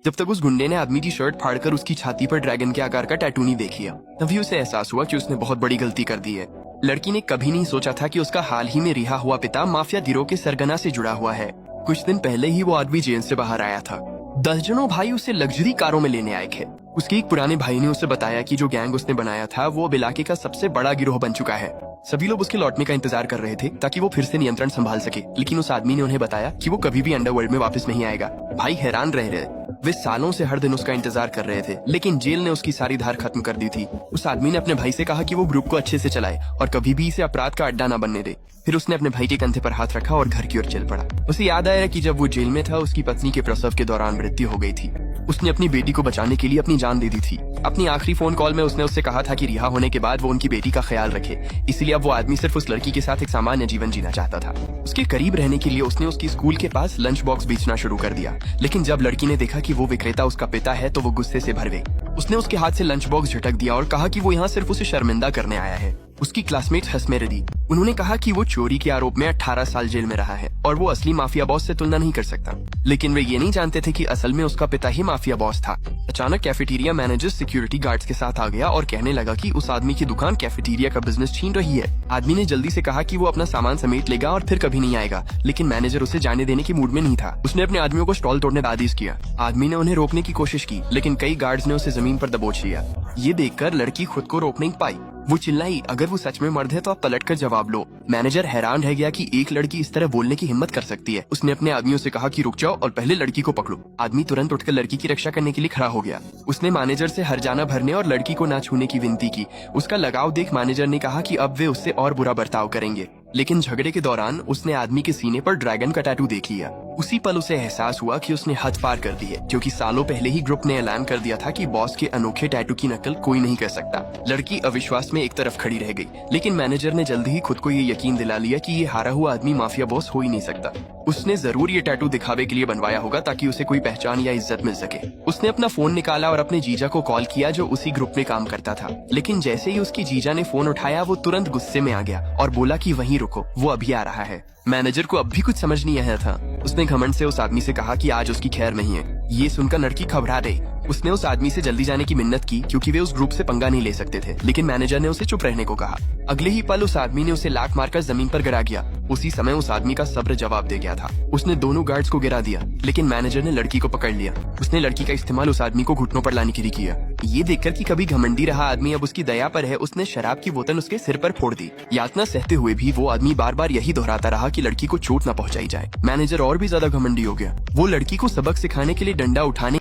जब तक उस गुंडे ने आदमी की शर्ट फाड़कर उसकी छाती पर ड्रैगन के आकार का टैटू नहीं देख लिया, तभी उसे एहसास हुआ कि उसने बहुत बड़ी गलती कर दी है। लड़की ने कभी नहीं सोचा था कि उसका हाल ही में रिहा हुआ पिता माफिया गिरोह के सरगना से जुड़ा हुआ है। कुछ दिन पहले ही वो आदमी जेल से बाहर आया था। दर्जनों भाई उसे लग्जरी कारों में लेने आए थे। उसके एक पुराने भाई ने उसे बताया कि जो गैंग उसने बनाया था वो अब इलाके का सबसे बड़ा गिरोह बन चुका है। सभी लोग उसके लौटने का इंतजार कर रहे थे ताकि वो फिर से नियंत्रण संभाल सके, लेकिन उस आदमी ने उन्हें बताया कि वो कभी भी अंडरवर्ल्ड में वापस नहीं आएगा। भाई हैरान रह रहे। वे सालों से हर दिन उसका इंतजार कर रहे थे, लेकिन जेल ने उसकी सारी धार खत्म कर दी थी। उस आदमी ने अपने भाई से कहा कि वो ग्रुप को अच्छे से चलाए और कभी भी इसे अपराध का अड्डा न बनने दे। फिर उसने अपने भाई के कंधे पर हाथ रखा और घर की ओर चल पड़ा। उसे याद आया कि जब वो जेल में था उसकी पत्नी के प्रसव के दौरान मृत्यु हो गई थी। उसने अपनी बेटी को बचाने के लिए अपनी जान दे दी थी। अपनी आखिरी फोन कॉल में उसने उससे कहा था कि रिहा होने के बाद वो उनकी बेटी का ख्याल रखे, इसलिए अब वो आदमी सिर्फ उस लड़की के साथ एक सामान्य जीवन जीना चाहता था। उसके करीब रहने के लिए उसने उसकी स्कूल के पास लंच बॉक्स बेचना शुरू कर दिया, लेकिन जब लड़की ने देखा कि वो विक्रेता उसका पिता है तो वो गुस्से से भर गई। उसने उसके हाथ से लंच बॉक्स झटक दिया और कहा कि वो यहाँ सिर्फ उसे शर्मिंदा करने आया है। उसकी क्लासमेट हंस में रही। उन्होंने कहा कि वो चोरी के आरोप में 18 साल जेल में रहा है और वो असली माफिया बॉस से तुलना नहीं कर सकता, लेकिन वे ये नहीं जानते थे कि असल में उसका पिता ही माफिया बॉस था। अचानक कैफेटेरिया मैनेजर सिक्योरिटी गार्ड्स के साथ आ गया और कहने लगा कि उस आदमी की दुकान कैफेटेरिया का बिजनेस छीन रही है। आदमी ने जल्दी से कहा कि वो अपना सामान समेट लेगा और फिर कभी नहीं आएगा, लेकिन मैनेजर उसे जाने देने की मूड में नहीं था। उसने अपने आदमियों को स्टॉल तोड़ने का आदेश किया। आदमी ने उन्हें रोकने की कोशिश की, लेकिन कई गार्ड्स ने उसे जमीन पर दबोच लिया। ये देखकर लड़की खुद को रोक नहीं पाई। वो चिल्लाई, अगर वो सच में मर्द है तो आप पलट कर जवाब लो। मैनेजर हैरान रह गया कि एक लड़की इस तरह बोलने की हिम्मत कर सकती है। उसने अपने आदमियों से कहा कि रुक जाओ और पहले लड़की को पकड़ो। आदमी तुरंत उठकर लड़की की रक्षा करने के लिए खड़ा हो गया। उसने मैनेजर से हरजाना भरने और लड़की को ना छूने की विनती की। उसका लगाव देख मैनेजर ने कहा कि अब वे उससे और बुरा बर्ताव करेंगे, लेकिन झगड़े के दौरान उसने आदमी के सीने पर ड्रैगन का टैटू देख लिया। उसी पल उसे एहसास हुआ कि उसने हद पार कर दी है, क्योंकि सालों पहले ही ग्रुप ने ऐलान कर दिया था कि बॉस के अनोखे टैटू की नकल कोई नहीं कर सकता। लड़की अविश्वास में एक तरफ खड़ी रह गई, लेकिन मैनेजर ने जल्दी ही खुद को ये यकीन दिला लिया कि ये हारा हुआ आदमी माफिया बॉस हो ही नहीं सकता। उसने जरूर ये टैटू दिखावे के लिए बनवाया होगा ताकि उसे कोई पहचान या इज्जत मिल सके। उसने अपना फोन निकाला और अपने जीजा को कॉल किया जो उसी ग्रुप में काम करता था, लेकिन जैसे ही उसकी जीजा ने फोन उठाया वो तुरंत गुस्से में आ गया और बोला कि वहीं रुको, वो अभी आ रहा है। मैनेजर को अब भी कुछ समझ नहीं आया था। उसने घमंड से उस आदमी से कहा कि आज उसकी खैर नहीं है। ये सुनकर लड़की घबरा गई। उसने उस आदमी से जल्दी जाने की मिन्नत की क्योंकि वे उस ग्रुप से पंगा नहीं ले सकते थे, लेकिन मैनेजर ने उसे चुप रहने को कहा। अगले ही पल उस आदमी ने उसे लात मारकर जमीन पर गिरा दिया। उसी समय उस आदमी का सब्र जवाब दे गया था। उसने दोनों गार्ड्स को गिरा दिया, लेकिन मैनेजर ने लड़की को पकड़ लिया। उसने लड़की का इस्तेमाल उस आदमी को घुटनों पर लाने के लिए किया। ये देखकर कि कभी घमंडी रहा आदमी अब उसकी दया पर है, उसने शराब की बोतल उसके सिर पर फोड़ दी। यातना सहते हुए भी वो आदमी बार बार यही दोहराता रहा कि लड़की को चोट न पहुंचाई जाए। मैनेजर और भी ज्यादा घमंडी हो गया। वो लड़की को सबक सिखाने के लिए डंडा उठाने